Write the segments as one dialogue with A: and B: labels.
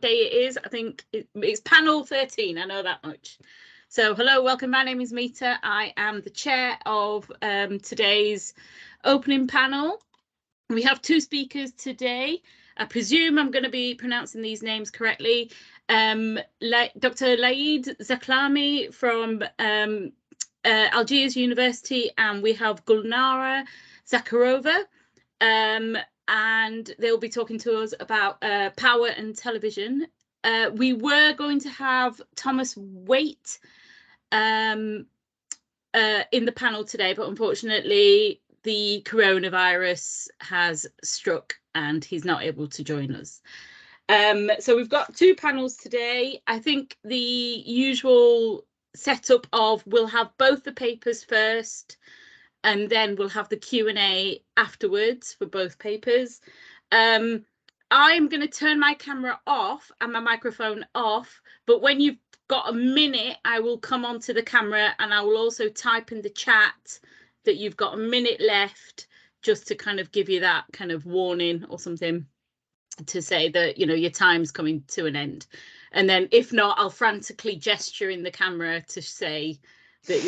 A: day it is. I think it's panel 13. I know that much. So hello, welcome. My name is Mita. I am the chair of today's opening panel. We have two speakers today. I presume I'm going to be pronouncing these names correctly. Dr. Laeed Zaghlami from Algiers University, and we have Gulnara Zakharova. And they'll be talking to us about power and television. We were going to have Thomas Waite in the panel today, but unfortunately the coronavirus has struck and he's not able to join us. So we've got two panels today. I think the usual setup of we'll have both the papers first, and then we'll have the Q&A afterwards for both papers. I'm going to turn my camera off and my microphone off, but when you've got a minute, I will come onto the camera and I will also type in the chat that you've got a minute left, just to kind of give you that kind of warning or something to say that, you know, your time's coming to an end. And then if not, I'll frantically gesture in the camera to say that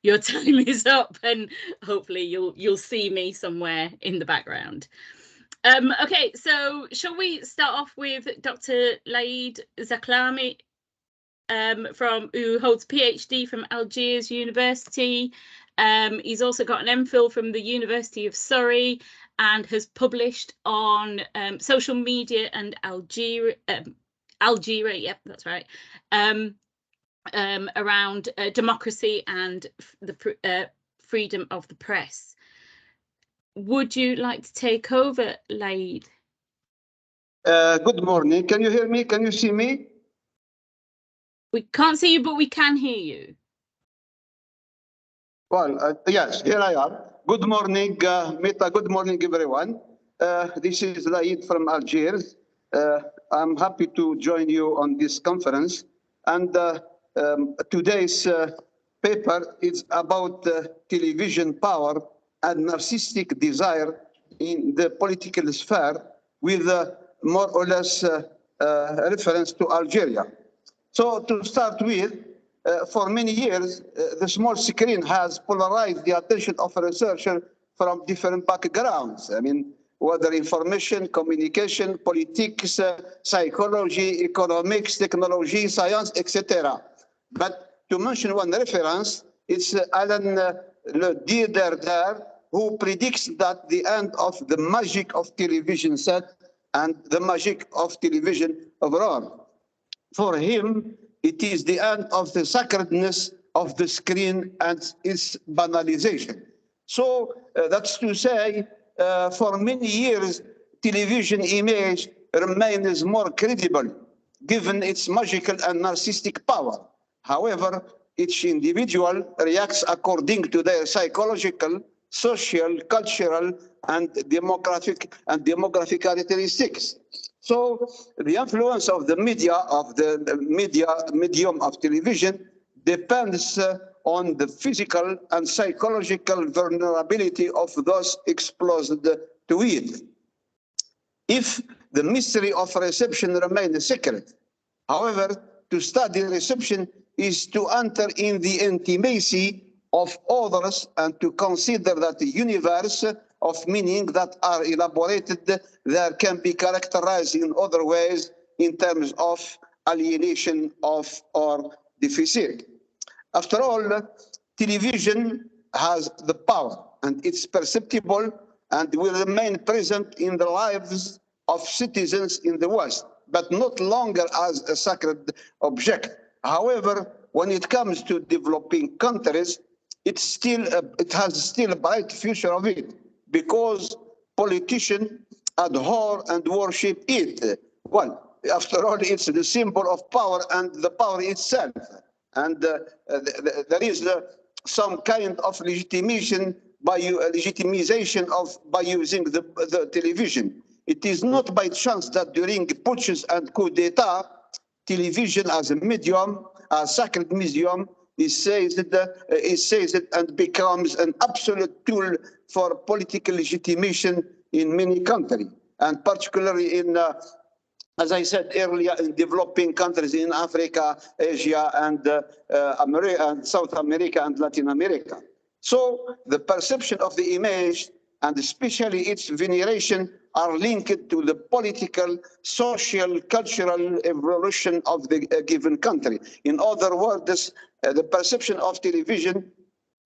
A: your time is up, and hopefully you'll see me somewhere in the background. Okay, so shall we start off with Dr. Laeed Zaghlami, who holds a PhD from Algiers University. He's also got an MPhil from the University of Surrey and has published on social media and Algeria, yep, that's right, around democracy and the freedom of the press. Would you like to take over, Laeed?
B: Good morning. Can you hear me? Can you see me?
A: We can't see you, but we can hear you.
B: Well, yes, here I am. Good morning, Mita. Good morning, everyone. This is Laeed from Algiers. I'm happy to join you on this conference. And today's paper is about television power and narcissistic desire in the political sphere, with more or less reference to Algeria. So to start with, for many years, the small screen has polarized the attention of a researcher from different backgrounds. I mean, whether information, communication, politics, psychology, economics, technology, science, etc. But to mention one reference, it's Alan Laeed, who predicts that the end of the magic of television set and the magic of television overall. For him, it is the end of the sacredness of the screen and its banalization. So that's to say, for many years, television image remains more credible, given its magical and narcissistic power. However, each individual reacts according to their psychological, social, cultural, and demographic characteristics. So the influence of the media, of the medium of television, depends on the physical and psychological vulnerability of those exposed to it. If the mystery of reception remains a secret, however, to study reception is to enter in the intimacy of others and to consider that the universe of meaning that are elaborated there can be characterized in other ways in terms of alienation of or deficit. After all, television has the power, and it's perceptible and will remain present in the lives of citizens in the West, but not longer as a sacred object. However, when it comes to developing countries, it has still a bright future of it, because politicians adore and worship it. Well, after all, it's the symbol of power and the power itself. And there is some kind of legitimization by using the television. It is not by chance that during putschs and coup d'etat, television as a medium, a sacred medium, is seized and becomes an absolute tool for political legitimation in many countries, and particularly in as I said earlier, in developing countries in Africa, Asia, and South America and Latin America. So the perception of the image, and especially its veneration, are linked to the political, social, cultural evolution of the given country. In other words, the perception of television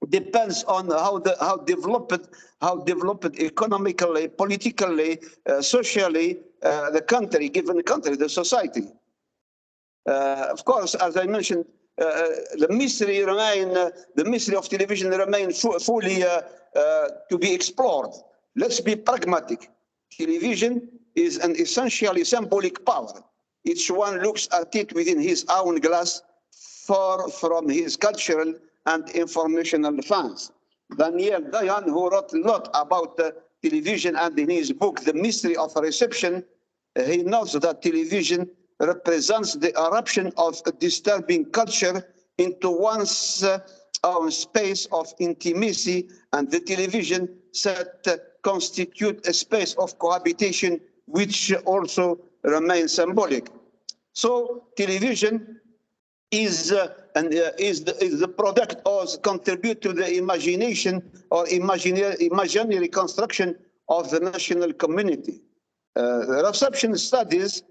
B: depends on how developed economically, politically, socially given country, the society. Of course, as I mentioned, the mystery of television remains fully to be explored. Let's be pragmatic. Television is an essentially symbolic power. Each one looks at it within his own glass, far from his cultural and informational fans. Daniel Dayan, who wrote a lot about television, and in his book, The Mystery of Reception, he notes that television represents the eruption of a disturbing culture into one's own space of intimacy, and the television set constitute a space of cohabitation which also remains symbolic. So television is the product or contribute to the imagination or imaginary construction of the national community. Reception studies,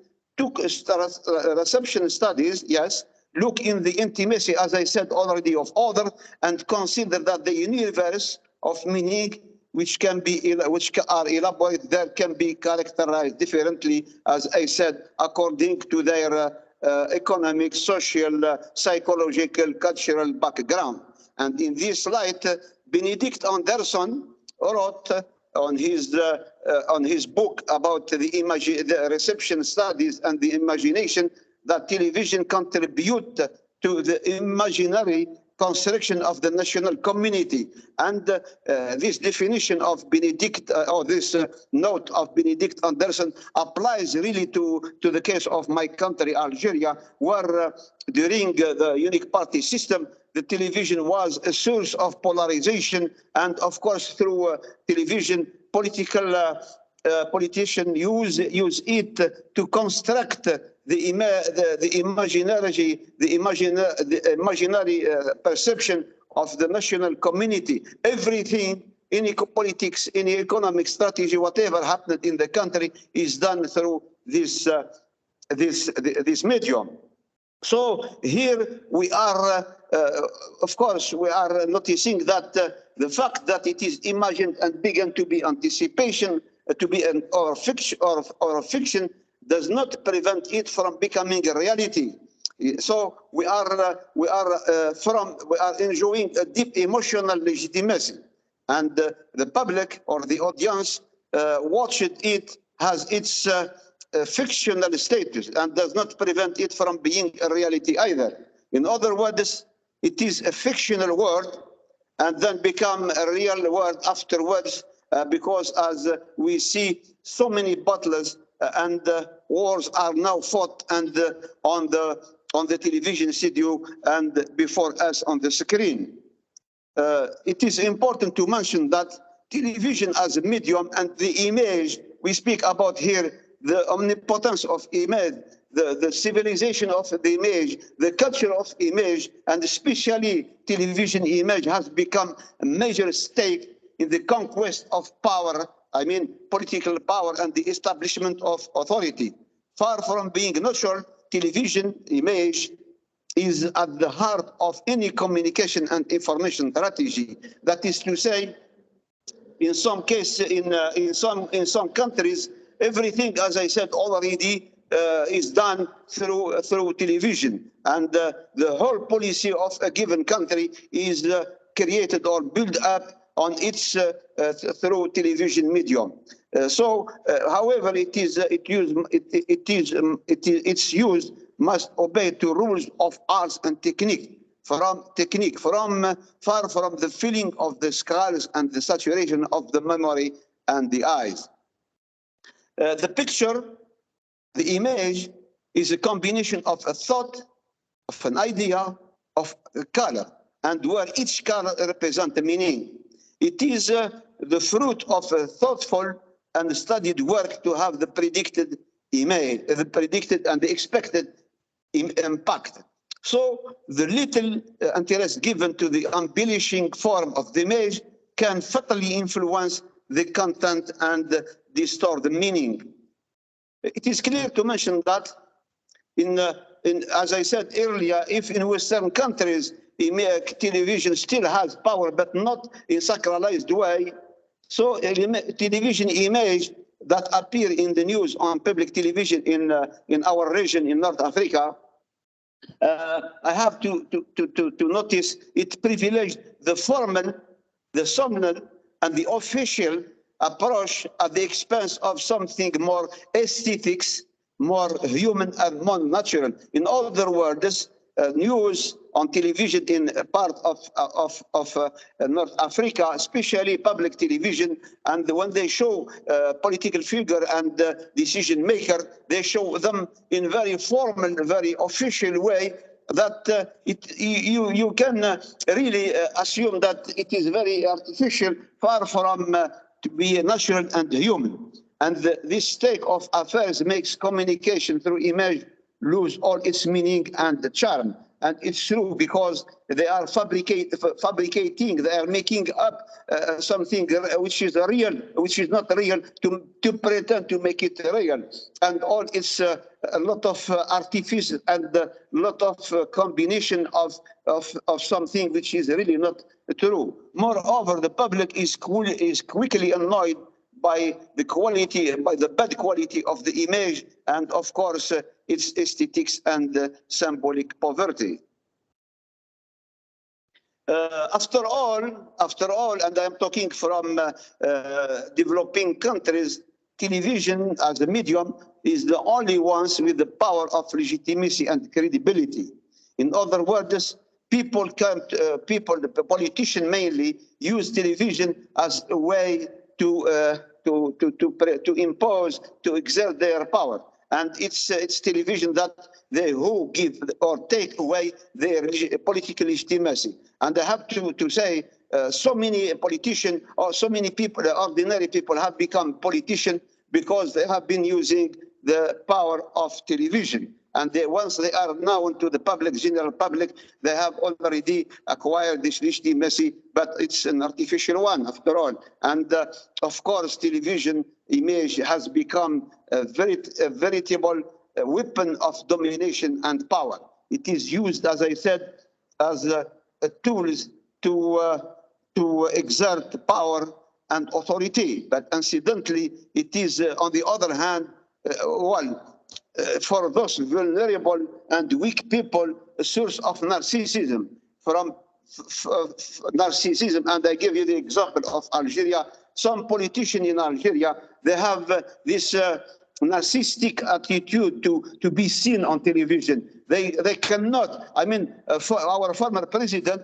B: yes, look in the intimacy, as I said already, of other, and consider that the universe of meaning which are elaborated there can be characterized differently, as I said, according to their economic, social, psychological, cultural background. And in this light, Benedict Anderson wrote on his book about the reception studies and the imagination that television contribute to the imaginary construction of the national community. And this definition of Benedict, or this note of Benedict Anderson, applies really to the case of my country, Algeria, where during the unique party system, the television was a source of polarization. And of course, through television, politicians use it to construct the imaginary perception of the national community. Everything, any politics, any economic strategy, whatever happened in the country, is done through this medium. So here we are, of course, we are noticing that the fact that it is imagined and began to be anticipation, to be or fiction, does not prevent it from becoming a reality. So we are enjoying a deep emotional legitimacy, and the public or the audience watched it has its fictional status, and does not prevent it from being a reality either. In other words, it is a fictional world and then become a real world afterwards, because as we see, so many battles and wars are now fought and on the television studio and before us on the screen. It is important to mention that television as a medium and the image we speak about here, the omnipotence of image, the civilization of the image, the culture of image, and especially television image, has become a major stake in the conquest of power, I mean political power, and the establishment of authority. Far from being neutral, television image is at the heart of any communication and information strategy. That is to say, in some cases, in some countries, everything, as I said already, is done through television, and the whole policy of a given country is created or built up on its through television medium. However, its use must obey to rules of arts and technique, far from the feeling of the scars and the saturation of the memory and the eyes. The picture, the image, is a combination of a thought, of an idea, of a color, and where each color represents a meaning. It is the fruit of a thoughtful and studied work to have the predicted image, the predicted and the expected impact. So the little interest given to the embellishing form of the image can fatally influence the content and distort the meaning. It is clear to mention that as I said earlier, if in Western countries television still has power, but not in sacralized way, so television image that appear in the news on public television in our region in North Africa, I have to notice it privileged the formal, the solemn, and the official approach at the expense of something more aesthetics, more human and more natural. In other words, news on television in a part of North Africa, especially public television, and when they show political figure and decision maker, they show them in very formal, very official way that you can really assume that it is very artificial, far from to be natural and human. And this state of affairs makes communication through image lose all its meaning and the charm. And it's true, because they are fabricating, they are making up something which is real, which is not real, to pretend to make it real. And all it's a lot of artifice and a lot of combination of something which is really not true. Moreover, the public is quickly annoyed by the quality, by the bad quality of the image, and of course its aesthetics and symbolic poverty. After all, and I am talking from developing countries, television as a medium is the only ones with the power of legitimacy and credibility. In other words, the politicians mainly use television as a way to impose, to exert their power. And it's television that who give or take away their political legitimacy. And I have to say, so many politicians or so many people, ordinary people, have become politicians because they have been using the power of television. And once they are known to the public, general public, they have already acquired this legitimacy, but it's an artificial one after all. And of course, television image has become a veritable weapon of domination and power. It is used, as I said, as a tools to exert power and authority. But incidentally, it is, on the other hand, for those vulnerable and weak people, a source of narcissism. From narcissism, and I give you the example of Algeria. Some politicians in Algeria, they have this narcissistic attitude to be seen on television. They cannot. I mean, for our former president,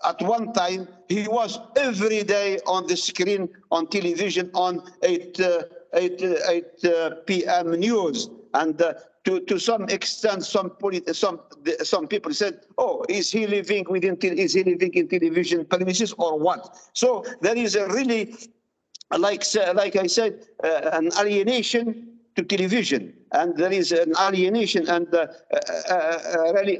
B: at one time, he was every day on the screen on television on 8 p.m. news. And to some extent, some people said, "Oh, is he living in television premises or what?" So there is a really, like I said, an alienation to television, and there is an alienation and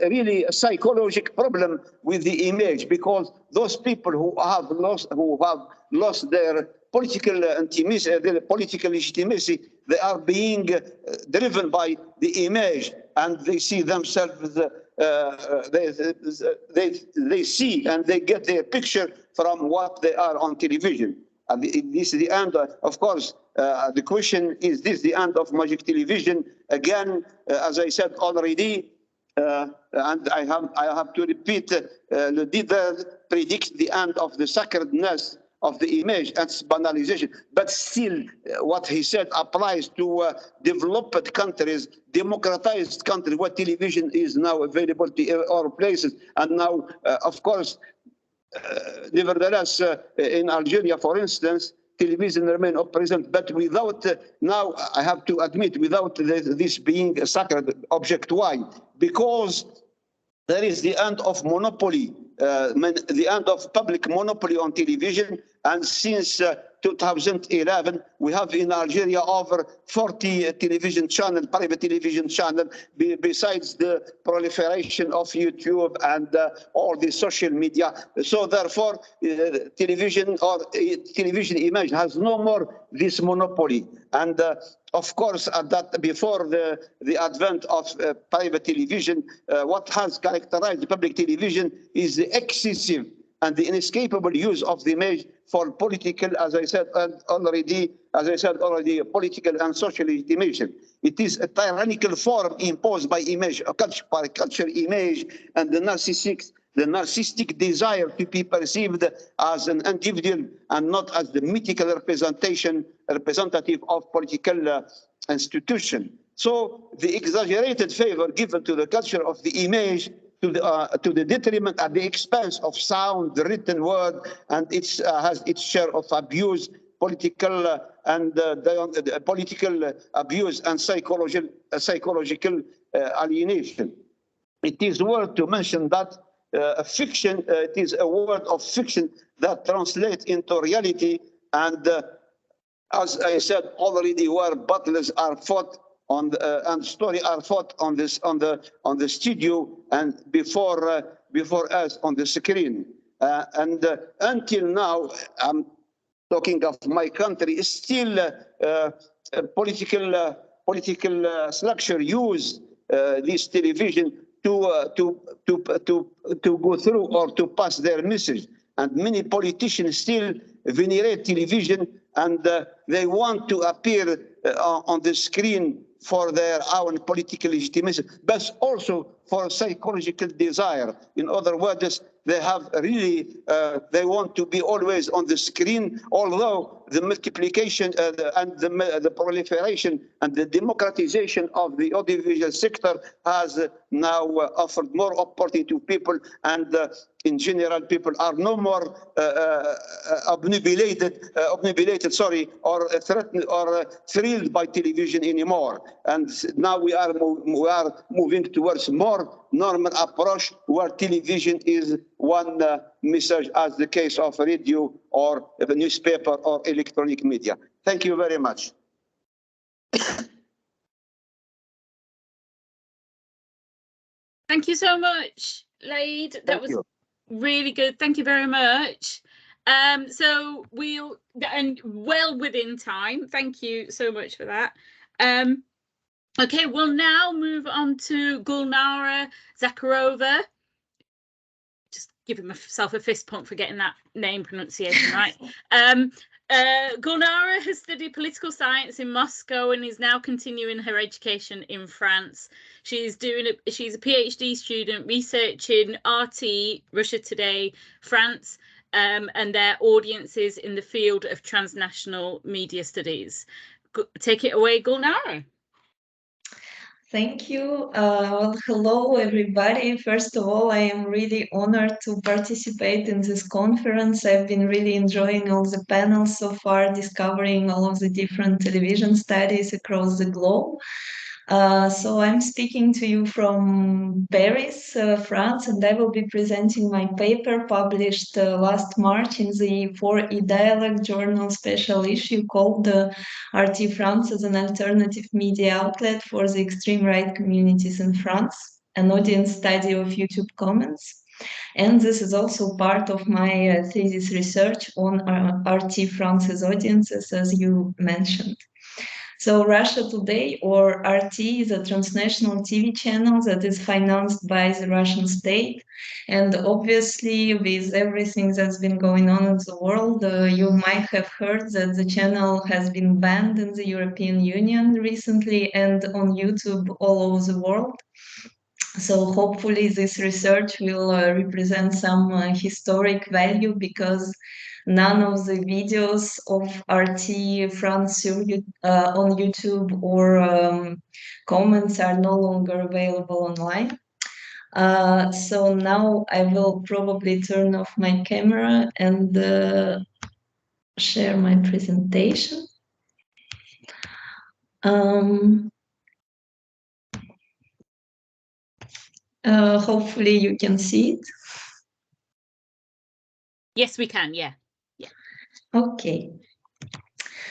B: really a psychological problem with the image, because those people who have lost their political intimacy, their political legitimacy, they are being driven by the image, and they see themselves. They see and they get their picture from what they are on television. And this is the end. Of course, the question is: this the end of magic television? Again, as I said already, and I have to repeat, Le Dider predicts the end of the sacredness of the image and its banalization. But still, what he said applies to developed countries, democratized countries, where television is now available to all places. And now, of course, nevertheless, in Algeria, for instance, television remain present, but without, now I have to admit, without this being a sacred object. Why? Because there is the end of monopoly, the end of public monopoly on television. And since 2011, we have in Algeria over 40 television channels, private television channels, besides the proliferation of YouTube and all the social media. So therefore, television image has no more this monopoly. And of course, that before the advent of private television, what has characterized public television is the excessive and the inescapable use of the image for political, as I said already, political and social legitimation. It is a tyrannical form imposed by image, by culture image, and the narcissistic desire to be perceived as an individual and not as the mythical representative of political institution. So the exaggerated favor given to the culture of the image to the detriment at the expense of sound written word, and it has its share of abuse, political abuse and psychological alienation. It is worth to mention that fiction, it is a word of fiction that translates into reality, and as I said already, where battles are fought on and story are fought on the studio and before us on the screen, and until now, I'm talking of my country, is still political structure use this television to go through or to pass their message. And many politicians still venerate television, and they want to appear on the screen for their own political legitimacy, but also for psychological desire. In other words, they have really, they want to be always on the screen, although the multiplication and the proliferation and the democratization of the audiovisual sector has now offered more opportunity to people, and in general, people are no more obnubilated, or threatened or thrilled by television anymore. And now we are moving towards more normal approach where television is one message, as the case of radio or a newspaper or electronic media. Thank you very much.
A: Thank you so much, Laeed. That was really good. Thank you very much. So and well within time. Thank you so much for that. Okay, we'll now move on to Gulnara Zakharova. Just giving myself a fist pump for getting that name pronunciation right. Gulnara has studied political science in Moscow and is now continuing her education in France. She's a PhD student researching RT, Russia Today, France, and their audiences in the field of transnational media studies. Take it away, Gulnara.
C: Thank you. Well, hello, everybody. First of all, I am really honored to participate in this conference. I've been really enjoying all the panels so far, discovering all of the different television studies across the globe. So I'm speaking to you from Paris, France, and I will be presenting my paper published last March in the 4E Dialogue Journal special issue called RT France as an alternative media outlet for the extreme right communities in France, an audience study of YouTube comments. And this is also part of my thesis research on RT France's audiences, as you mentioned. So Russia Today, or RT, is a transnational TV channel that is financed by the Russian state. And obviously, with everything that's been going on in the world, you might have heard that the channel has been banned in the European Union recently and on YouTube all over the world. So hopefully this research will represent some historic value, because none of the videos of RT France on YouTube or comments are no longer available online. So now I will probably turn off my camera and share my presentation. Hopefully you can see it.
A: Yes, we can. Yeah.
C: Okay.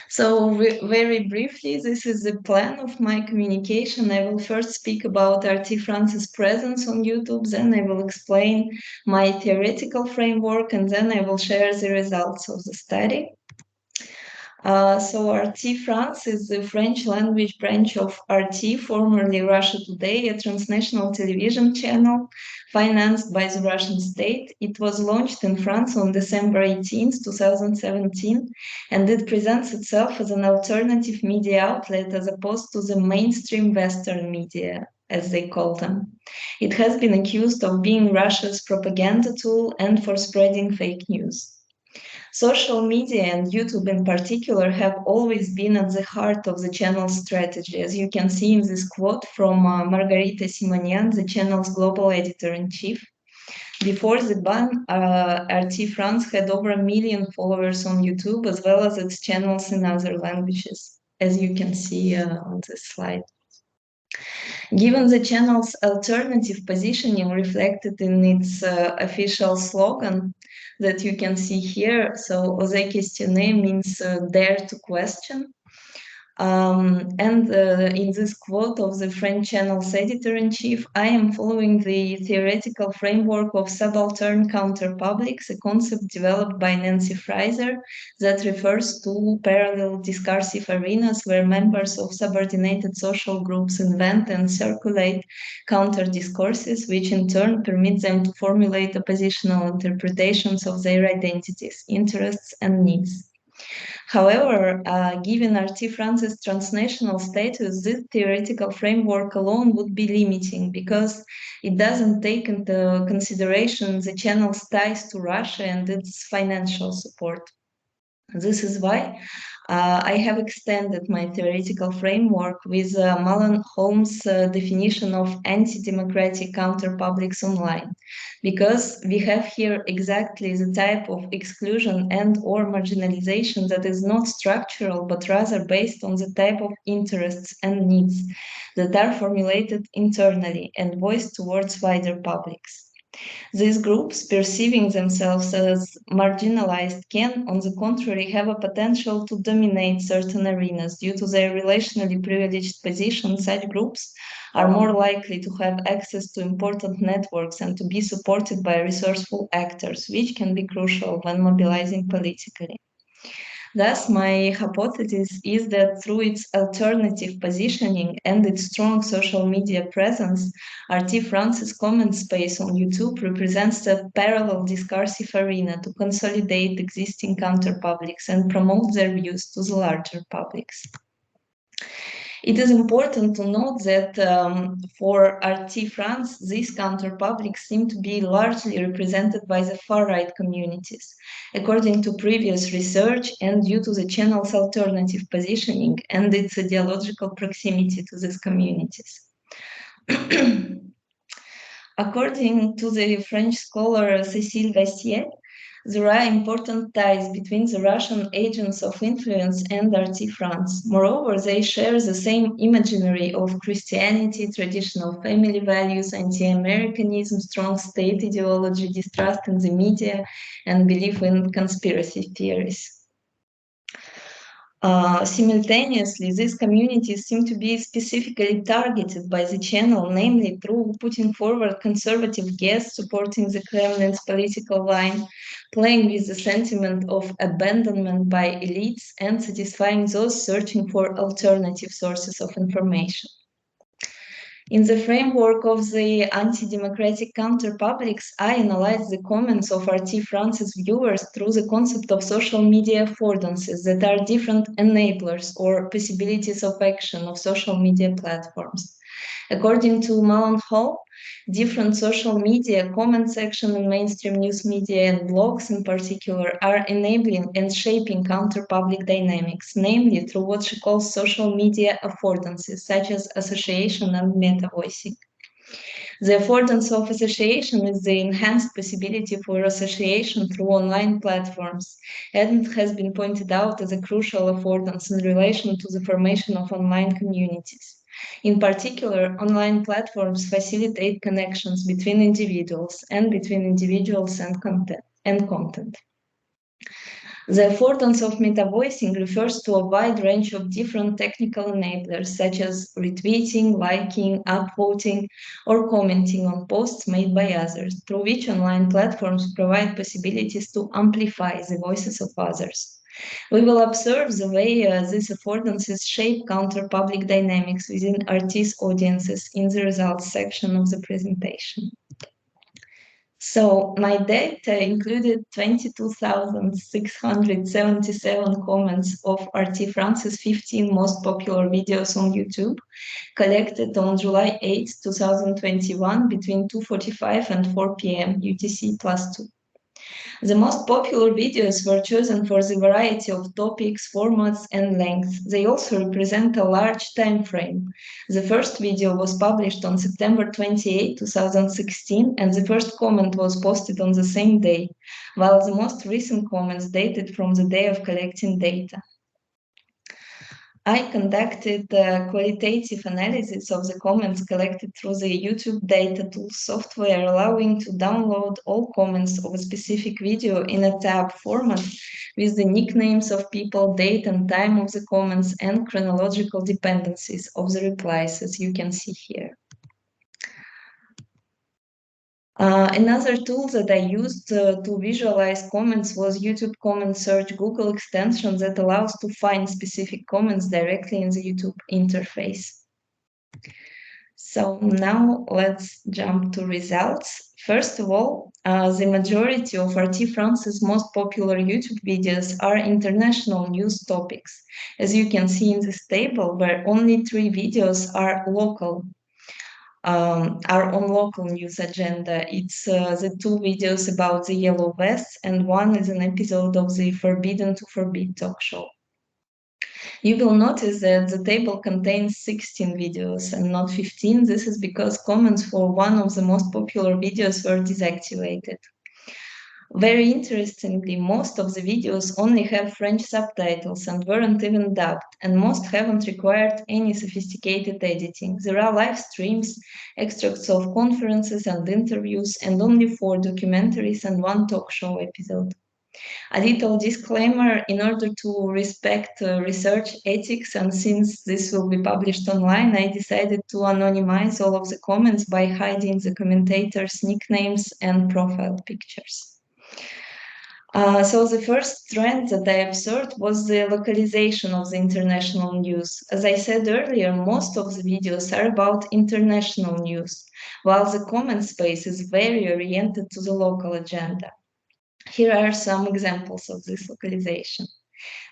C: So very briefly, this is the plan of my communication. I will first speak about RT France's presence on YouTube, then I will explain my theoretical framework, and then I will share the results of the study. So RT France is the French language branch of RT, formerly Russia Today, a transnational television channel financed by the Russian state. It was launched in France on December 18, 2017, and it presents itself as an alternative media outlet as opposed to the mainstream Western media, as they call them. It has been accused of being Russia's propaganda tool and for spreading fake news. Social media and YouTube in particular have always been at the heart of the channel's strategy, as you can see in this quote from Margarita Simonian, the channel's global editor-in-chief. Before the ban, RT France had over 1 million followers on YouTube, as well as its channels in other languages, as you can see on this slide. Given the channel's alternative positioning reflected in its official slogan that you can see here, so Osez questionner means dare to question. And in this quote of the French channel's editor-in-chief, I am following the theoretical framework of subaltern counterpublics, a concept developed by Nancy Fraser that refers to parallel discursive arenas where members of subordinated social groups invent and circulate counter-discourses, which in turn permit them to formulate oppositional interpretations of their identities, interests, and needs. However, given RT France's transnational status, this theoretical framework alone would be limiting because it doesn't take into consideration the channel's ties to Russia and its financial support. This is why I have extended my theoretical framework with Malone Holmes' definition of anti-democratic counterpublics online, because we have here exactly the type of exclusion and or marginalization that is not structural, but rather based on the type of interests and needs that are formulated internally and voiced towards wider publics. These groups, perceiving themselves as marginalized, can, on the contrary, have a potential to dominate certain arenas. Due to their relationally privileged position, such groups are more likely to have access to important networks and to be supported by resourceful actors, which can be crucial when mobilizing politically. Thus, my hypothesis is that through its alternative positioning and its strong social media presence, RT France's comment space on YouTube represents a parallel discursive arena to consolidate existing counterpublics and promote their views to the larger publics. It is important to note that for RT France, these counterpublics seem to be largely represented by the far-right communities, according to previous research and due to the channel's alternative positioning and its ideological proximity to these communities. According to the French scholar Cécile Gassier, there are important ties between the Russian agents of influence and RT France. Moreover, they share the same imaginary of Christianity, traditional family values, anti-Americanism, strong state ideology, distrust in the media, and belief in conspiracy theories. Simultaneously, these communities seem to be specifically targeted by the channel, namely through putting forward conservative guests supporting the Kremlin's political line, playing with the sentiment of abandonment by elites, and satisfying those searching for alternative sources of information. In the framework of the anti-democratic counterpublics, I analyze the comments of RT France's viewers through the concept of social media affordances that are different enablers or possibilities of action of social media platforms. According to Malone Hall, different social media, comment section in mainstream news media and blogs in particular are enabling and shaping counter-public dynamics, namely through what she calls social media affordances, such as association and meta-voicing. The affordance of association is the enhanced possibility for association through online platforms, and it has been pointed out as a crucial affordance in relation to the formation of online communities. In particular, online platforms facilitate connections between individuals and between individuals and content. The affordance of meta-voicing refers to a wide range of different technical enablers, such as retweeting, liking, upvoting, or commenting on posts made by others, through which online platforms provide possibilities to amplify the voices of others. We will observe the way these affordances shape counter-public dynamics within RT's audiences in the results section of the presentation. So my data included 22,677 comments of RT France's 15 most popular videos on YouTube, collected on July 8, 2021 between 2:45 and 4 p.m. UTC+2. The most popular videos were chosen for the variety of topics, formats, and length. They also represent a large time frame. The first video was published on September 28, 2016, and the first comment was posted on the same day, while the most recent comments dated from the day of collecting data. I conducted qualitative analysis of the comments collected through the YouTube Data Tools software, allowing to download all comments of a specific video in a tab format with the nicknames of people, date and time of the comments, and chronological dependencies of the replies, as you can see here. Another tool that I used to visualize comments was YouTube Comment Search Google extension that allows to find specific comments directly in the YouTube interface. So now let's jump to results. First of all, the majority of RT France's most popular YouTube videos are international news topics, as you can see in this table, where only 3 videos are local. Are on local news agenda. It's the 2 videos about the Yellow Vests, and 1 is an episode of the Forbidden to Forbid talk show. You will notice that the table contains 16 videos and not 15. This is because comments for one of the most popular videos were deactivated. Very interestingly, most of the videos only have French subtitles and weren't even dubbed, and most haven't required any sophisticated editing. There are live streams, extracts of conferences and interviews, and only 4 documentaries and 1 talk show episode. A little disclaimer: in order to respect research ethics, and since this will be published online, I decided to anonymize all of the comments by hiding the commentators' nicknames and profile pictures. So the first trend that I observed was the localization of the international news. As I said earlier, most of the videos are about international news, while the comment space is very oriented to the local agenda. Here are some examples of this localization.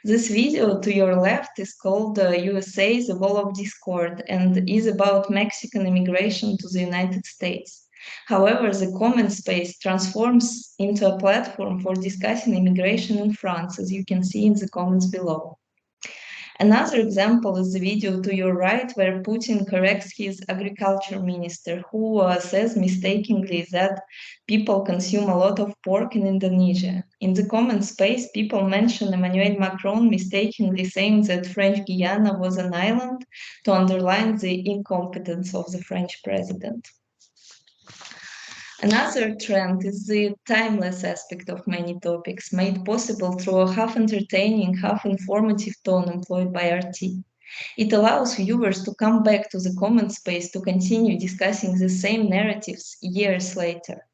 C: This video to your left is called USA, the Wall of Discord, and is about Mexican immigration to the United States. However, the comment space transforms into a platform for discussing immigration in France, as you can see in the comments below. Another example is the video to your right, where Putin corrects his agriculture minister, who says mistakenly that people consume a lot of pork in Indonesia. In the comment space, people mention Emmanuel Macron mistakenly saying that French Guiana was an island to underline the incompetence of the French president. Another trend is the timeless aspect of many topics, made possible through a half-entertaining, half-informative tone employed by RT. It allows viewers to come back to the comment space to continue discussing the same narratives years later.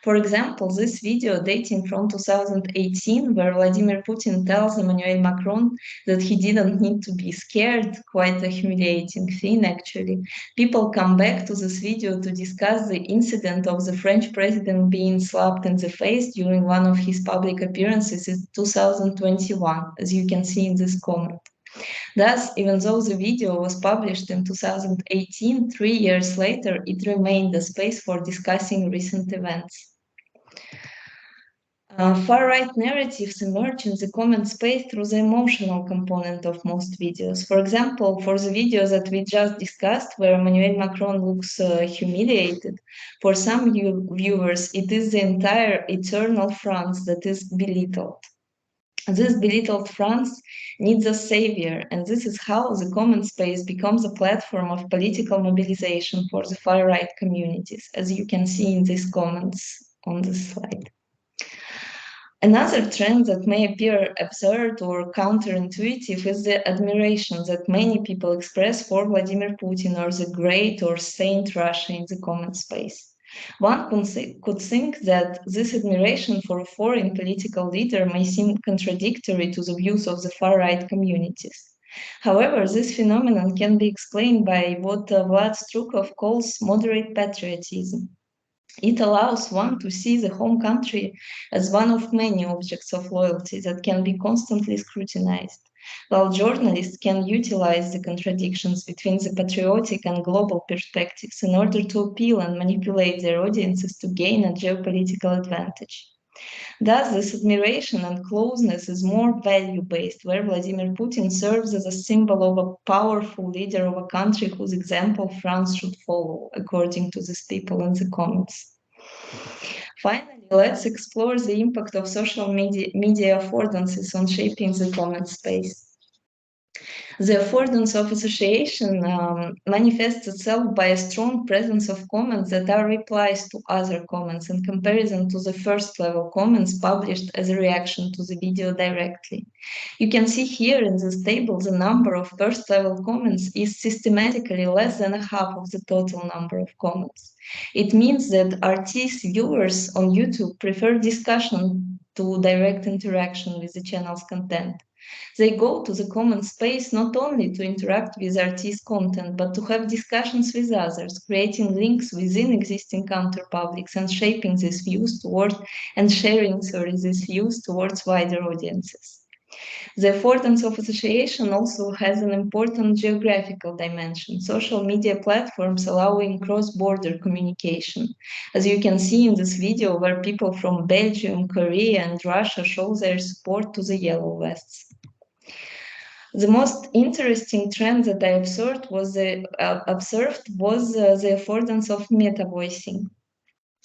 C: For example, this video dating from 2018, where Vladimir Putin tells Emmanuel Macron that he didn't need to be scared, quite a humiliating thing actually. People come back to this video to discuss the incident of the French president being slapped in the face during one of his public appearances in 2021, as you can see in this comment. Thus, even though the video was published in 2018, 3 years later, it remained a space for discussing recent events. Far-right narratives emerge in the comment space through the emotional component of most videos. For example, for the video that we just discussed, where Emmanuel Macron looks humiliated, for some viewers, it is the entire eternal France that is belittled. This belittled France needs a savior, and this is how the comment space becomes a platform of political mobilization for the far-right communities, as you can see in these comments on this slide. Another trend that may appear absurd or counterintuitive is the admiration that many people express for Vladimir Putin or the great or saint Russia in the comment space. One could think that this admiration for a foreign political leader may seem contradictory to the views of the far-right communities. However, this phenomenon can be explained by what Vlad Strukov calls moderate patriotism. It allows one to see the home country as one of many objects of loyalty that can be constantly scrutinized, while journalists can utilize the contradictions between the patriotic and global perspectives in order to appeal and manipulate their audiences to gain a geopolitical advantage. Thus, this admiration and closeness is more value-based, where Vladimir Putin serves as a symbol of a powerful leader of a country whose example France should follow, according to these people in the comments. Finally, let's explore the impact of social media affordances on shaping the comment space. The affordance of association manifests itself by a strong presence of comments that are replies to other comments in comparison to the first level comments published as a reaction to the video directly. You can see here in this table the number of first level comments is systematically less than a half of the total number of comments. It means that RT's viewers on YouTube prefer discussion to direct interaction with the channel's content. They go to the comment space not only to interact with RT's content, but to have discussions with others, creating links within existing counterpublics and shaping these views toward and sharing these views towards wider audiences. The affordance of association also has an important geographical dimension. Social media platforms allowing cross-border communication, as you can see in this video where people from Belgium, Korea, and Russia show their support to the Yellow Vests. The most interesting trend that I observed was the affordance of meta-voicing.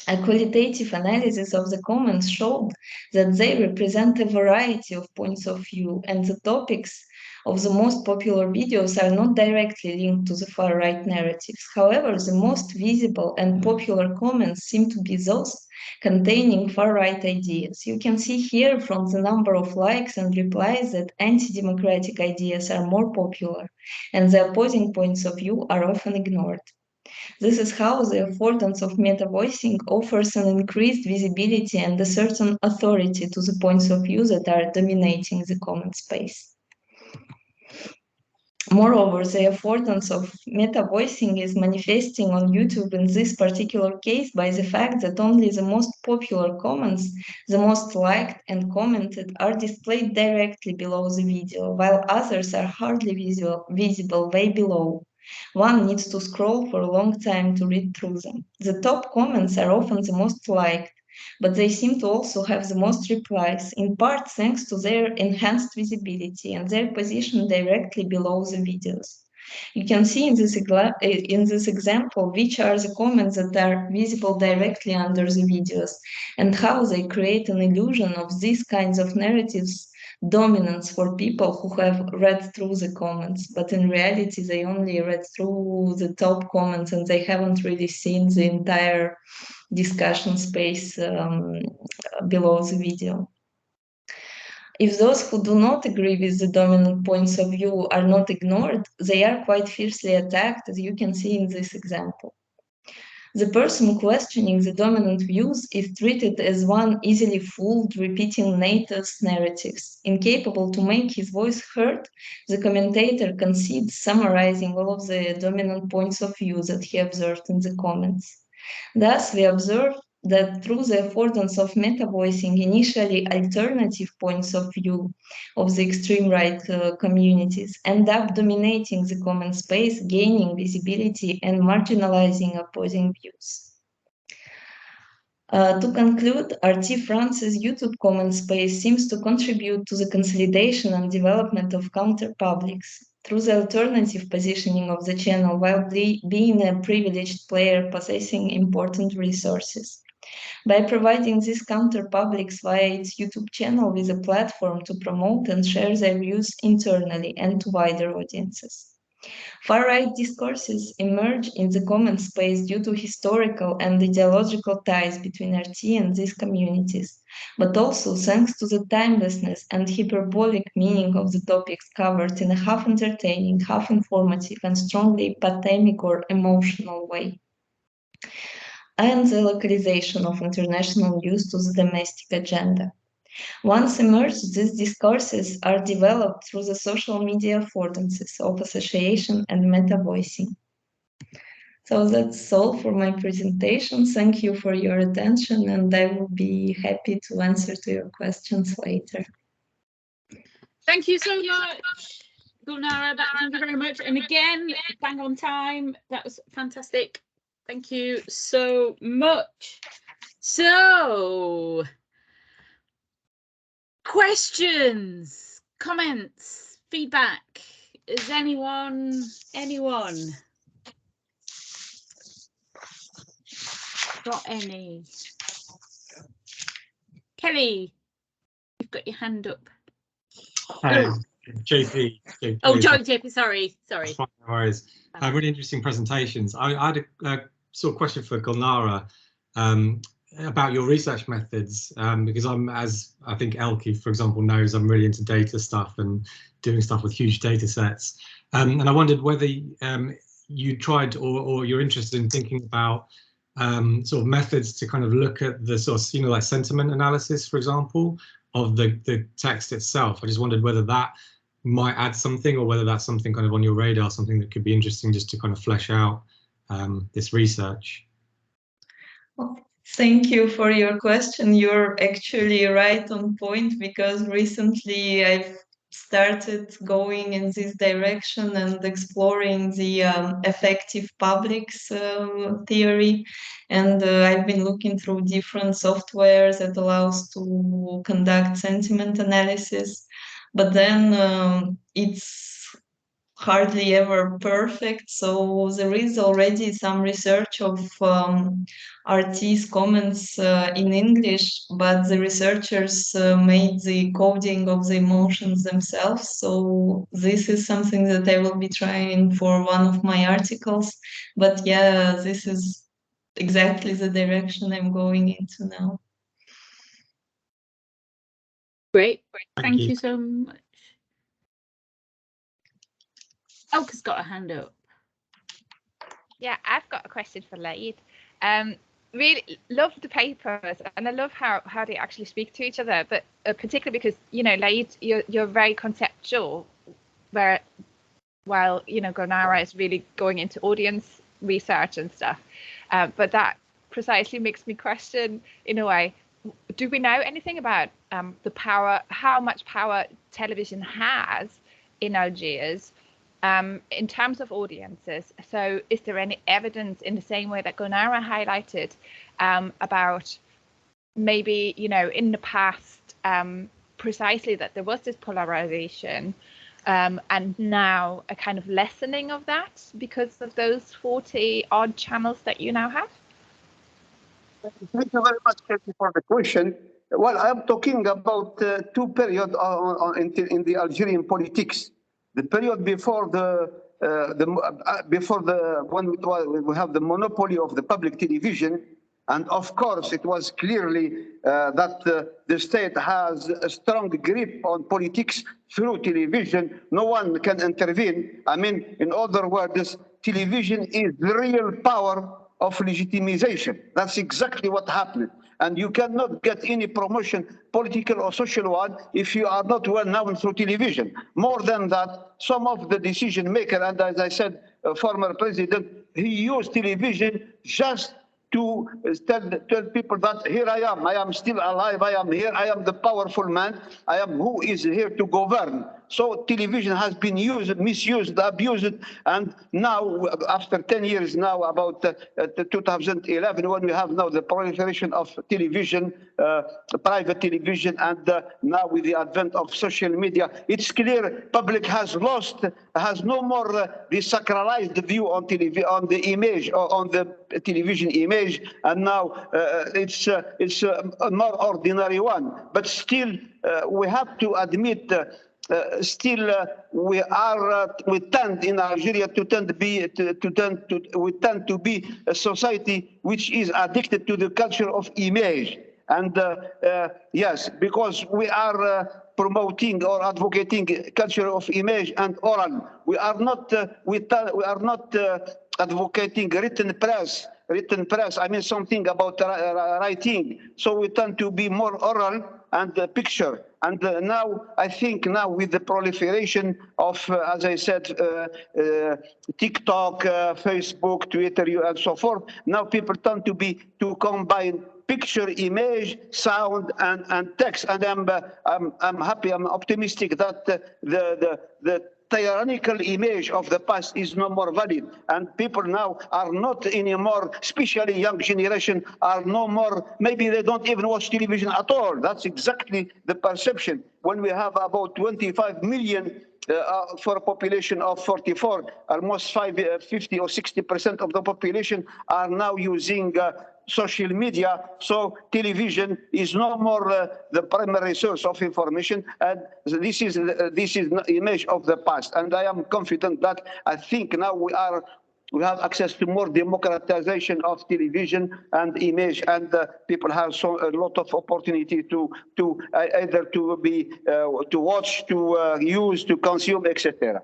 C: A qualitative analysis of the comments showed that they represent a variety of points of view, and the topics of the most popular videos are not directly linked to the far-right narratives. However, the most visible and popular comments seem to be those containing far-right ideas. You can see here from the number of likes and replies that anti-democratic ideas are more popular, and the opposing points of view are often ignored. This is how the affordance of meta-voicing offers an increased visibility and a certain authority to the points of view that are dominating the comment space. Moreover, the affordance of meta-voicing is manifesting on YouTube in this particular case by the fact that only the most popular comments, the most liked and commented, are displayed directly below the video, while others are hardly visible way below. One needs to scroll for a long time to read through them. The top comments are often the most liked, but they seem to also have the most replies, in part thanks to their enhanced visibility and their position directly below the videos. You can see in this example which are the comments that are visible directly under the videos and how they create an illusion of these kinds of narratives dominance for people who have read through the comments, but in reality they only read through the top comments and they haven't really seen the entire discussion space below the video. If those who do not agree with the dominant points of view are not ignored, they are quite fiercely attacked, as you can see in this example. The person questioning the dominant views is treated as one easily fooled, repeating natives' narratives. Incapable to make his voice heard, the commentator concedes summarizing all of the dominant points of view that he observed in the comments. Thus, we observe that through the affordance of meta-voicing, initially alternative points of view of the extreme right communities end up dominating the comment space, gaining visibility and marginalizing opposing views. To conclude, RT France's YouTube comment space seems to contribute to the consolidation and development of counterpublics through the alternative positioning of the channel while being a privileged player possessing important resources. By providing these counterpublics via its YouTube channel with a platform to promote and share their views internally and to wider audiences. Far-right discourses emerge in the comment space due to historical and ideological ties between RT and these communities, but also thanks to the timelessness and hyperbolic meaning of the topics covered in a half-entertaining, half-informative, and strongly epistemic or emotional way, and the localization of international news to the domestic agenda. Once emerged, these discourses are developed through the social media affordances of association and meta-voicing. So that's all for my presentation. Thank you for your attention, and I will be happy to answer to your questions later.
A: Thank you so much, Gulnara. Thank you very much. And again, bang on time. That was fantastic. Thank you so much. So, questions, comments, feedback. Is anyone got any? Kelly, you've got your hand up.
D: JP.
A: Oh, JP, sorry.
D: No worries. Really interesting presentations. I had a sort of question for Gulnara about your research methods, because I'm, as I think Elke, for example, knows, I'm really into data stuff and doing stuff with huge data sets. And I wondered whether you tried or you're interested in thinking about sort of methods to kind of look at the sort of, like sentiment analysis, for example, of the text itself. I just wondered whether that might add something, or whether that's something kind of on your radar, something that could be interesting just to kind of flesh out this research.
C: Well, thank you for your question. You're actually right on point, because recently I've started going in this direction and exploring the effective publics theory, and I've been looking through different softwares that allows to conduct sentiment analysis, but then it's hardly ever perfect. So there is already some research of RT's comments in English, but the researchers made the coding of the emotions themselves. So this is something that I will be trying for one of my articles. But yeah, this is exactly the direction I'm going into now.
A: Great. Thank you so much. Elke's got a hand up.
E: Yeah, I've got a question for Laeed. Really love the papers, and I love how they actually speak to each other, but particularly because, Laeed, you're very conceptual, while Gulnara is really going into audience research and stuff. But that precisely makes me question, in a way, do we know anything about the power, how much power television has in Algiers in terms of audiences? So is there any evidence, in the same way that Gulnara highlighted, about maybe, in the past, precisely that there was this polarization, and now a kind of lessening of that because of those 40 odd channels that you now have?
B: Thank you very much, Katie, for the question. Well, I'm talking about two periods in the Algerian politics. The period before when we have the monopoly of the public television, and of course it was clearly that the state has a strong grip on politics through television. No one can intervene. I mean, in other words, television is the real power of legitimization. That's exactly what happened. And you cannot get any promotion, political or social one, if you are not well known through television. More than that, some of the decision maker, and as I said, former president, he used television just to tell people that here I am still alive, I am here, I am the powerful man, I am who is here to govern. So television has been used, misused, abused, and now, after 10 years now, about 2011, when we have now the proliferation of television, private television, and now with the advent of social media, it's clear public has no more the sacralized view on the image, or on the television image, and now it's a more ordinary one. But still, we have to admit still we tend in Algeria to tend to be a society which is addicted to the culture of image. And yes, because we are promoting or advocating culture of image and oral. We are not advocating written press. I mean something about writing. So we tend to be more oral and picture. And now I think now with the proliferation of, as I said, TikTok, Facebook, Twitter, and so forth, now people tend to combine picture, image, sound, and text. And I'm happy, I'm optimistic that the tyrannical image of the past is no more valid, and people now are not anymore, especially young generation, are no more, maybe they don't even watch television at all. That's exactly the perception. When we have about 25 million for a population of 44, almost 50 or 60% of the population are now using social media, so television is no more the primary source of information, and this is the image of the past. And I am confident that I think now we have access to more democratization of television and image, and people have a lot of opportunity to either to watch, to use, to consume, etc.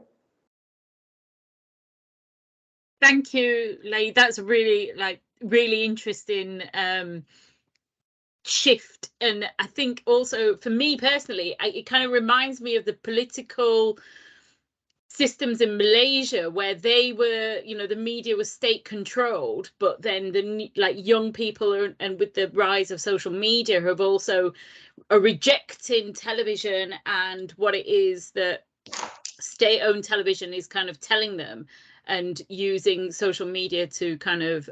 A: Thank you, Laeed. That's a really interesting shift, and I think also for me personally, it kind of reminds me of the political systems in Malaysia, where they were, the media was state controlled, but then the young people and with the rise of social media have also are rejecting television and what it is that state-owned television is kind of telling them, and using social media to kind of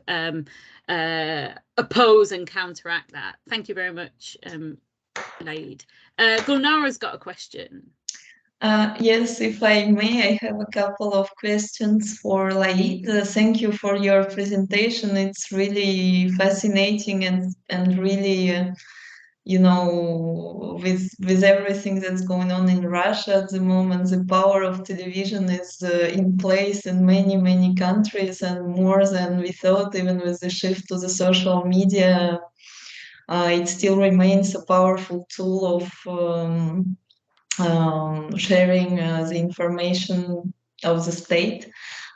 A: oppose and counteract that. Thank you very much, Laeed. Gulnara's got a question.
C: Yes, if I may, I have a couple of questions for Laeed. Thank you for your presentation. It's really fascinating and really, with everything that's going on in Russia at the moment, the power of television is in place in many, many countries, and more than we thought. Even with the shift to the social media, it still remains a powerful tool of sharing the information of the state.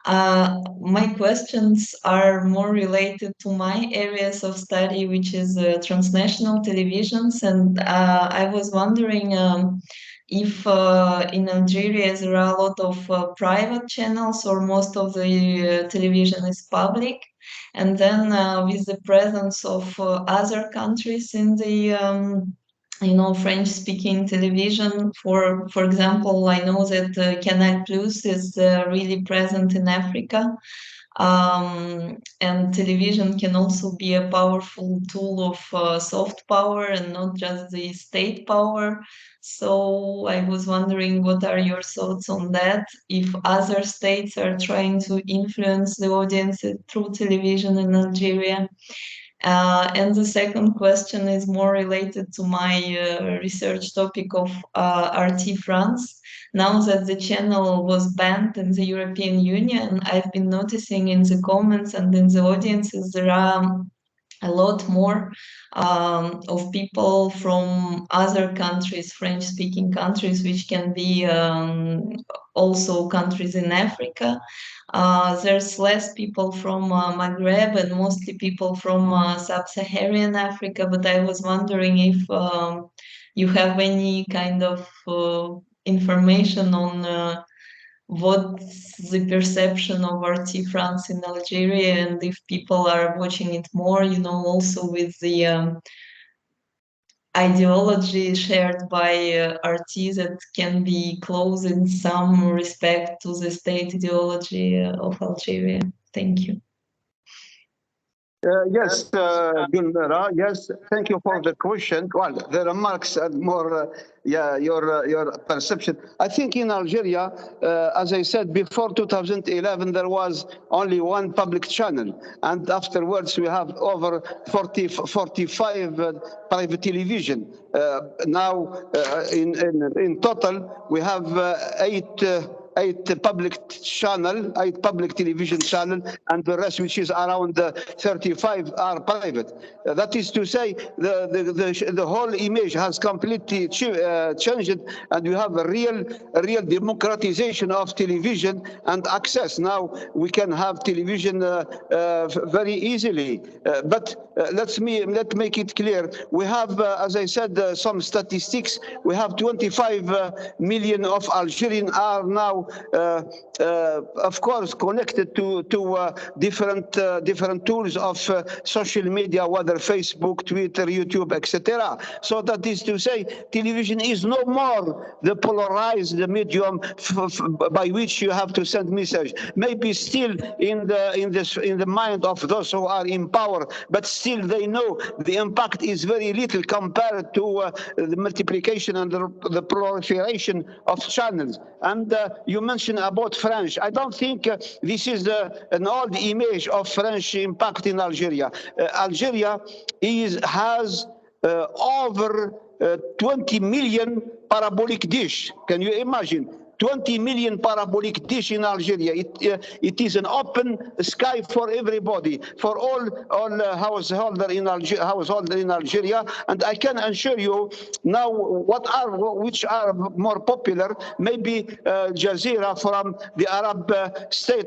C: My questions are more related to my areas of study, which is transnational televisions, and I was wondering if in Algeria there are a lot of private channels, or most of the television is public, and then with the presence of other countries in the French-speaking television. For example, I know that Canal Plus is really present in Africa, and television can also be a powerful tool of soft power and not just the state power. So I was wondering, what are your thoughts on that? If other states are trying to influence the audience through television in Algeria? And the second question is more related to my research topic of RT France. Now that the channel was banned in the European Union, I've been noticing in the comments and in the audiences there are a lot more of people from other countries, French-speaking countries, which can be also countries in Africa. There's less people from Maghreb and mostly people from sub-Saharan Africa, but I was wondering if you have any kind of information on what's the perception of RT France in Algeria, and if people are watching it more, also with the ideology shared by RT that can be close in some respect to the state ideology of Algeria. Thank you.
B: Yes, Gulnara. Yes, thank you for the question. Well, the remarks and more, your perception. I think in Algeria, as I said before 2011, there was only one public channel, and afterwards we have over 45 private television. Now, in total, we have eight public television channel, and the rest, which is around 35, are private. That is to say, the whole image has completely changed, and you have a real democratization of television and access. Now we can have television very easily. But let's make it clear. We have, as I said, some statistics. We have 25 million of Algerians are now, of course, connected to different tools of social media, whether Facebook, Twitter, YouTube, etc. So that is to say, television is no more the polarized medium by which you have to send message. Maybe still in the mind of those who are in power, but still they know the impact is very little compared to the multiplication and the proliferation of channels. And you mentioned about French. I don't think this is an old image of French impact in Algeria. Algeria has over 20 million parabolic dish. Can you imagine? 20 million parabolic dish in Algeria. It is an open sky for everybody, for all householder in Algeria. And I can assure you now, which are more popular, maybe Jazeera from the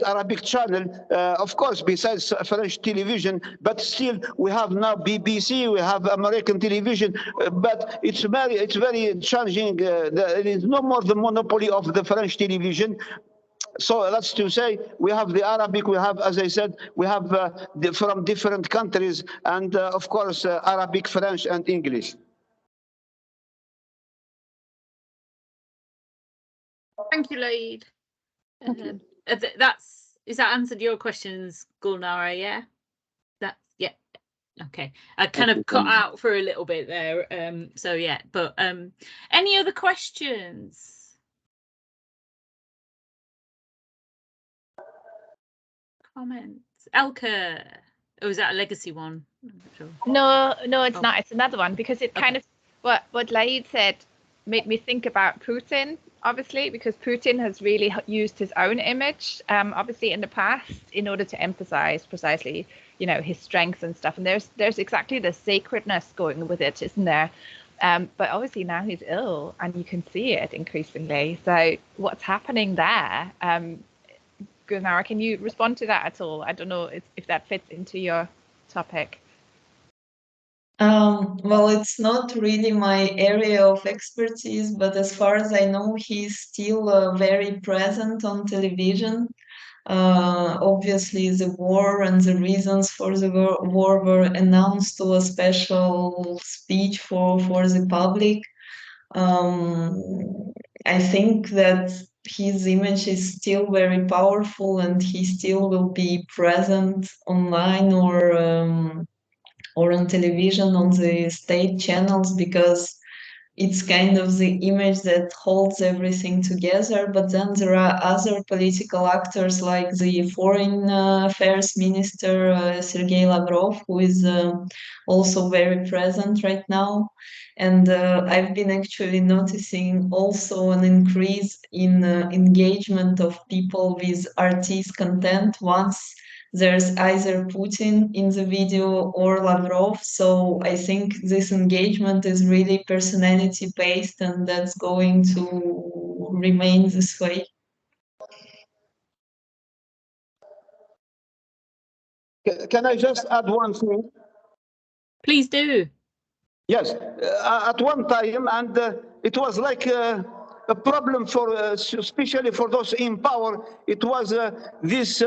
B: Arabic channel, of course, besides French television, but still we have now BBC, we have American television, but it's very challenging. There is no more the monopoly of the French television. So that's to say, we have the Arabic, we have, as I said, we have from different countries, and of course, Arabic, French, and English.
A: Thank you, Laeed. Is that answered your questions, Gulnara? Yeah. Yeah. Okay. I kind of cut out for a little bit there. So yeah. But any other questions? Comments? Elka. Oh, is that a legacy one? I'm not sure.
E: No, it's not. It's another one, because it kind of what Laeed said made me think about Putin, obviously, because Putin has really used his own image, obviously, in the past, in order to emphasize precisely, his strengths and stuff. And there's exactly the sacredness going with it, isn't there? But obviously now he's ill, and you can see it increasingly. So what's happening there? Gulnara, can you respond to that at all? I don't know if that fits into your topic.
C: Well, it's not really my area of expertise, but as far as I know, he's still very present on television. Obviously, the war and the reasons for the war were announced to a special speech for the public. I think that his image is still very powerful, and he still will be present online or on television, on the state channels, because it's kind of the image that holds everything together. But then there are other political actors, like the foreign affairs minister, Sergei Lavrov, who is also very present right now. And I've been actually noticing also an increase in engagement of people with RT's content once there's either Putin in the video or Lavrov. So I think this engagement is really personality based, and that's going to remain this way.
B: Can I just add one thing?
A: Please do.
B: Yes, at one time, and it was like a problem for, especially for those in power. It was this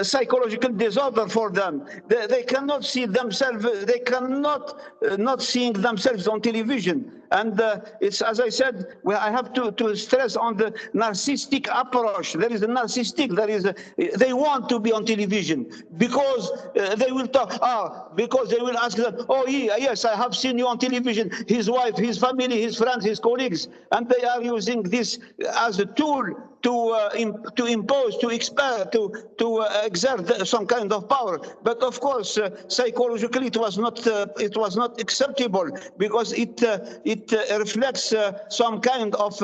B: psychological disorder for them. They cannot see themselves. They cannot not seeing themselves on television. And it's, as I said, I have to stress on the narcissistic approach. There is a narcissistic, they want to be on television because they will talk, because they will ask them, oh, yes, I have seen you on television, his wife, his family, his friends, his colleagues, and they are using this as a tool to impose, to expel, to exert some kind of power. But of course, psychologically, it was not acceptable, because it reflects some kind of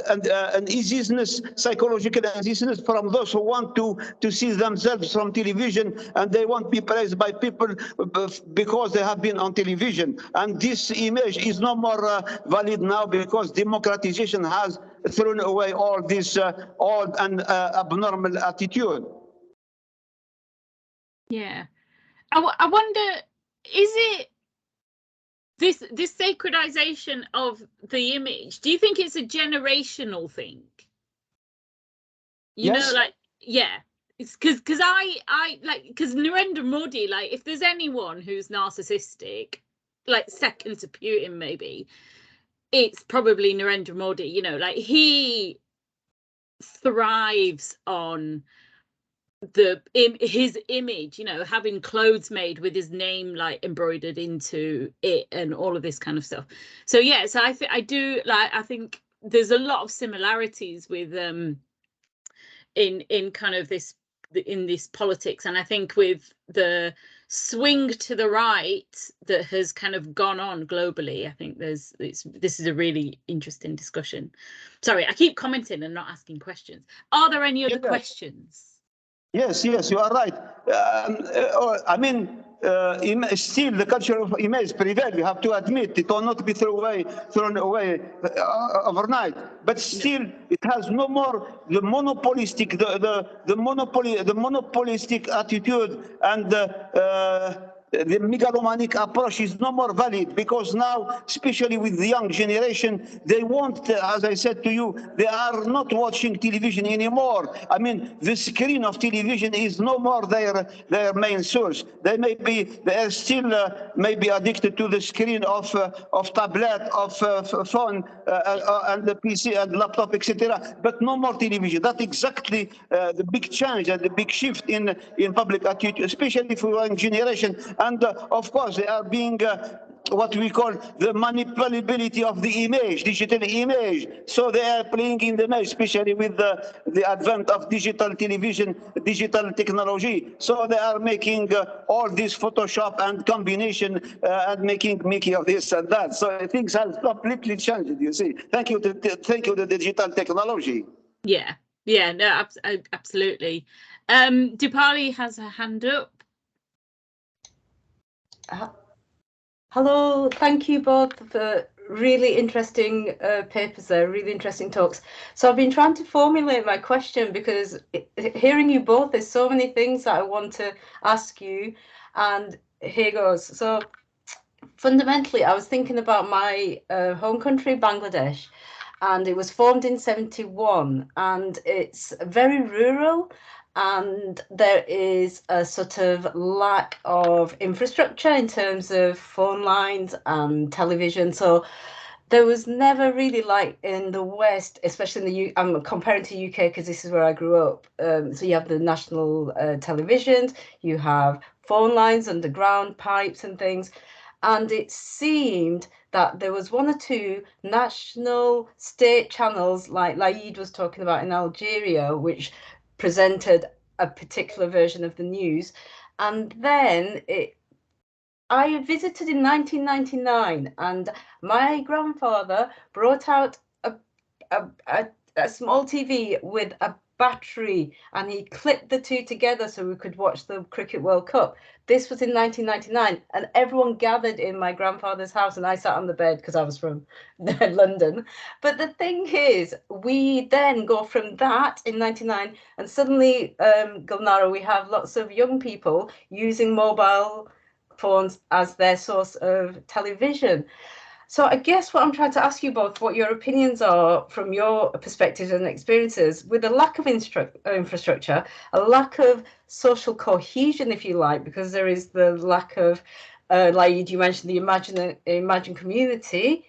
B: an uneasiness, psychological uneasiness from those who want to see themselves from television, and they want to be praised by people because they have been on television. And this image is no more valid now, because democratization has thrown away all this old and abnormal attitude.
A: Yeah, I wonder, is it this sacredization of the image? Do you think it's a generational thing? You
B: Yes.
A: know, like, yeah, it's because Narendra Modi, like, if there's anyone who's narcissistic, like second to Putin maybe, it's probably Narendra Modi. You know, like, he thrives on his image, you know, having clothes made with his name like embroidered into it and all of this kind of stuff. So yeah, so I think there's a lot of similarities with in kind of this politics, and I think with the swing to the right that has kind of gone on globally, I think this is a really interesting discussion. Sorry, I keep commenting and not asking questions. Are there any other questions?
B: Yes, you are right. I mean, still the culture of image prevails. You have to admit it will not be thrown away overnight. But still, it has no more the monopolistic, the monopolistic attitude, and the megalomaniac approach is no more valid, because now, especially with the young generation, they want, as I said to you, they are not watching television anymore. I mean, the screen of television is no more their main source. They are still maybe addicted to the screen of tablet, of phone, and the PC and laptop, etc. But no more television. That's exactly the big change and the big shift in public attitude, especially for young generation. And of course, they are being what we call the manipulability of the image, digital image. So they are playing in the image, especially with the advent of digital television, digital technology. So they are making all this Photoshop and combination and making Mickey of this and that. So things have completely changed, you see. Thank you to the digital technology.
A: Yeah, no, absolutely. Dipali has her hand up.
F: Hello, thank you both for really interesting papers there, really interesting talks. So I've been trying to formulate my question, because hearing you both, there's so many things that I want to ask you, and here goes. So fundamentally, I was thinking about my home country, Bangladesh, and it was formed in 1971, and it's very rural, and there is a sort of lack of infrastructure in terms of phone lines and television. So there was never really, like in the West, especially in the I'm comparing to UK because this is where I grew up. So you have the national televisions, you have phone lines, underground pipes and things. And it seemed that there was one or two national state channels, like Laeed was talking about in Algeria, which presented a particular version of the news. And then I visited in 1999, and my grandfather brought out a small TV with a battery, and he clipped the two together so we could watch the Cricket World Cup. This was in 1999, and everyone gathered in my grandfather's house, and I sat on the bed because I was from London. But the thing is, we then go from that in 99, and suddenly, Gulnara, we have lots of young people using mobile phones as their source of television. So I guess what I'm trying to ask you both, what your opinions are from your perspectives and experiences, with a lack of infrastructure, a lack of social cohesion, if you like, because there is the lack of, like you mentioned, the Imagine community.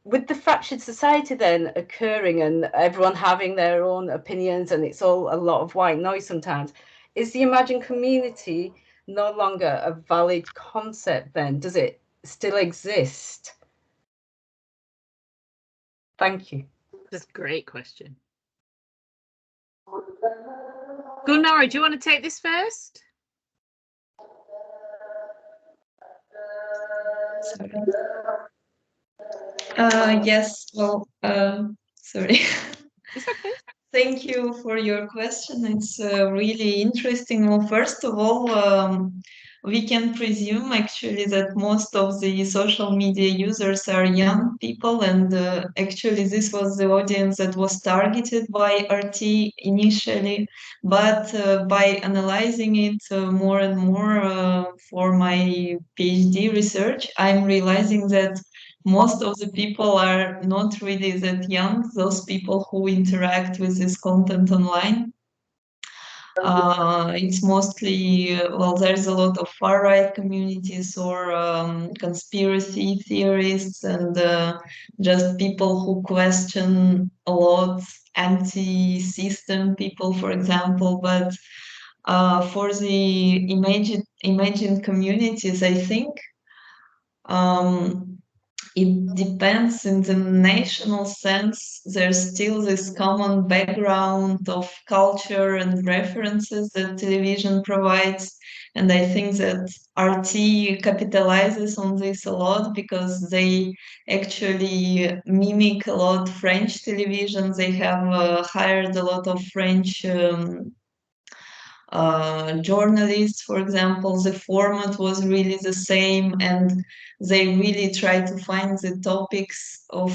F: with the fractured society then occurring and everyone having their own opinions and it's all a lot of white noise sometimes, is the imagined community no longer a valid concept then? Does it still exist? Thank you.
A: That's a great question. Gulnara, do you want to take this first?
C: Yes, well, sorry.
E: It's okay.
C: Thank you for your question. It's really interesting. Well, first of all, we can presume actually that most of the social media users are young people, and actually this was the audience that was targeted by RT initially. But by analyzing it more and more for my PhD research, I'm realizing that most of the people are not really that young, those people who interact with this content online. It's mostly, well, there's a lot of far-right communities or conspiracy theorists and just people who question a lot, anti-system people, for example. But for the imagined communities, I think it depends. In the national sense, there's still this common background of culture and references that television provides. And I think that RT capitalizes on this a lot because they actually mimic a lot French television. They have hired a lot of French journalists, for example. The format was really the same, and they really try to find the topics of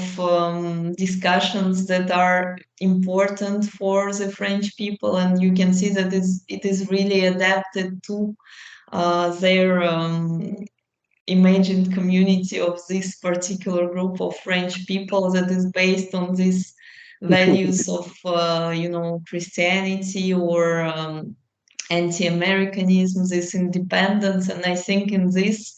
C: discussions that are important for the French people, and you can see that it is really adapted to their imagined community of this particular group of French people that is based on these values of Christianity or anti-Americanism, this independence. And I think in this,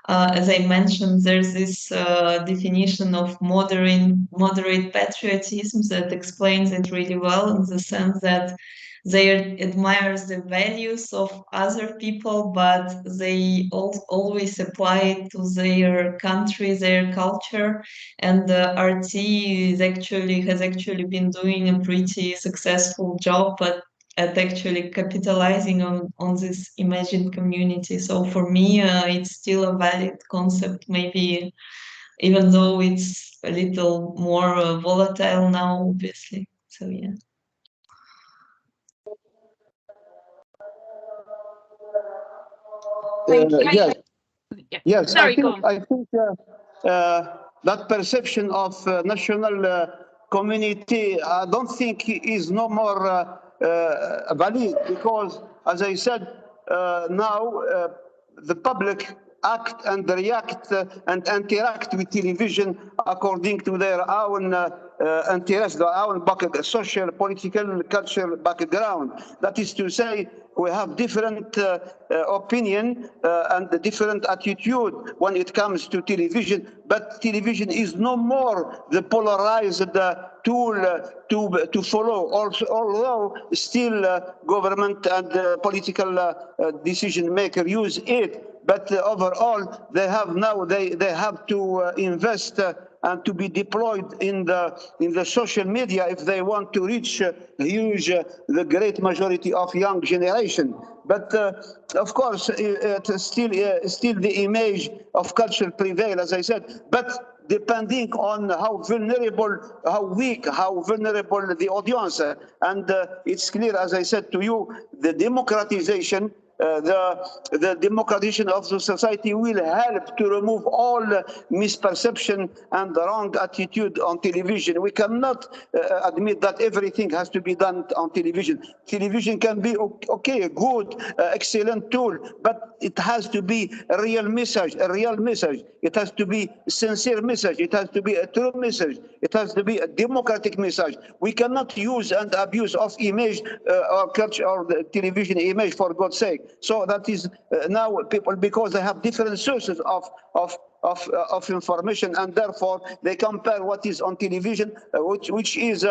C: as I mentioned, there's this definition of moderate patriotism that explains it really well, in the sense that they admire the values of other people, but they always apply it to their country, their culture. And RT has actually been doing a pretty successful job at actually capitalizing on this imagined community. So for me, it's still a valid concept, maybe, even though it's a little more volatile now, obviously. So yeah.
B: Yes.
A: Yeah.
B: Yes,
A: Sorry, go on.
B: I think that perception of national community, I don't think is no more valid, because, as I said, now the public act and react and interact with television according to their own interest, their own social, political, cultural background. That is to say, we have different opinion and different attitude when it comes to television, but television is no more the polarized tool to follow, also, although still government and political decision maker use it. But overall, they have now they have to invest and to be deployed in the social media if they want to reach the great majority of young generation. But of course, still the image of culture prevail, as I said. But depending on how vulnerable, how weak, how vulnerable the audience, and it's clear, as I said to you, the democratization. The democratization of the society will help to remove all misperception and the wrong attitude on television. We cannot admit that everything has to be done on television. Television can be okay, a good, excellent tool, but it has to be a real message, It has to be a sincere message. It has to be a true message. It has to be a democratic message. We cannot use and abuse of image or culture or the television image, for God's sake. So that is now people, because they have different sources of information, and therefore they compare what is on television, which is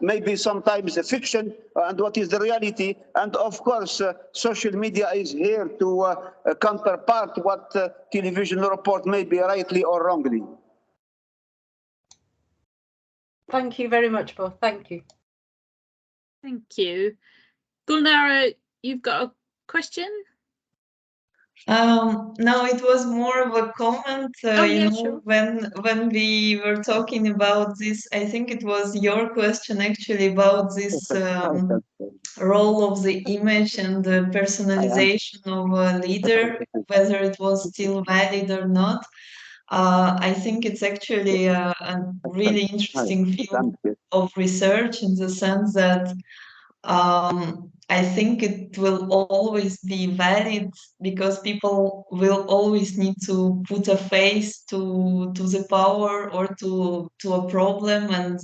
B: maybe sometimes a fiction, and what is the reality. And of course, social media is here to counterpart what television report may be rightly or wrongly.
F: Thank you very much, both. Thank you.
A: Thank you. Gulnara, you've got a question?
C: No, it was more of a comment.
A: Yeah, sure.
C: When we were talking about this, I think it was your question actually about this role of the image and the personalization of a leader, whether it was still valid or not. I think it's actually a really interesting field of research, in the sense that I think it will always be valid, because people will always need to put a face to the power or to a problem, and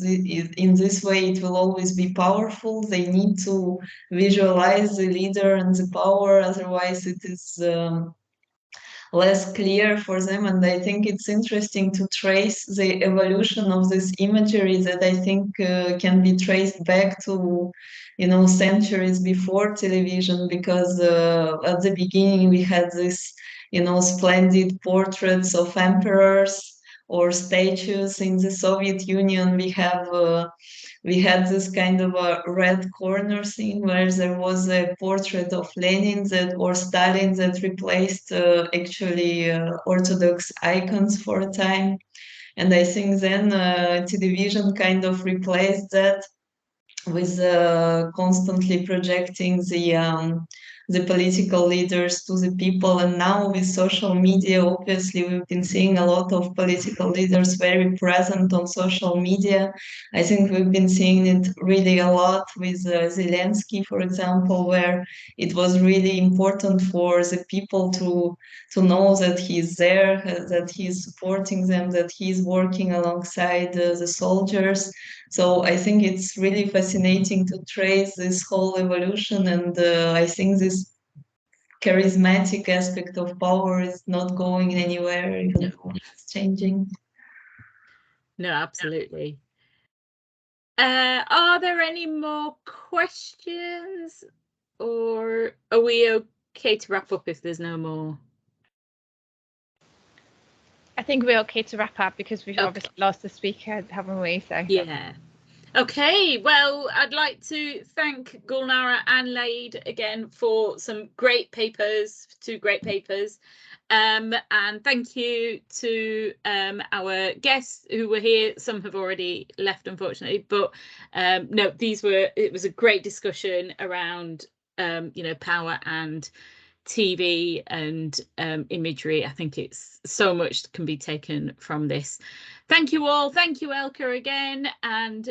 C: in this way it will always be powerful. They need to visualize the leader and the power, otherwise it is less clear for them. And I think it's interesting to trace the evolution of this imagery that I think can be traced back to, centuries before television, because at the beginning we had this, splendid portraits of emperors or statues. In the Soviet Union we had this kind of a red corner scene where there was a portrait of Lenin or Stalin that replaced actually Orthodox icons for a time. And I think then television kind of replaced that with constantly projecting the political leaders to the people. And now with social media, obviously we've been seeing a lot of political leaders very present on social media. I think we've been seeing it really a lot with Zelensky, for example, where it was really important for the people to know that he's there, that he's supporting them, that he's working alongside the soldiers. So I think it's really fascinating to trace this whole evolution, and I think this charismatic aspect of power is not going anywhere, even though it's changing.
A: No, absolutely. Are there any more questions, or are we okay to wrap up if there's no more?
E: I think we're okay to wrap up, because we've obviously lost the speaker, haven't we? So
A: yeah. Okay, well, I'd like to thank Gulnara and Laeed again for some great papers, 2 great papers. And thank you to our guests who were here. Some have already left, unfortunately, but no, it was a great discussion around power and TV and imagery. I think it's so much can be taken from this. Thank you all. Thank you, Elka, again, and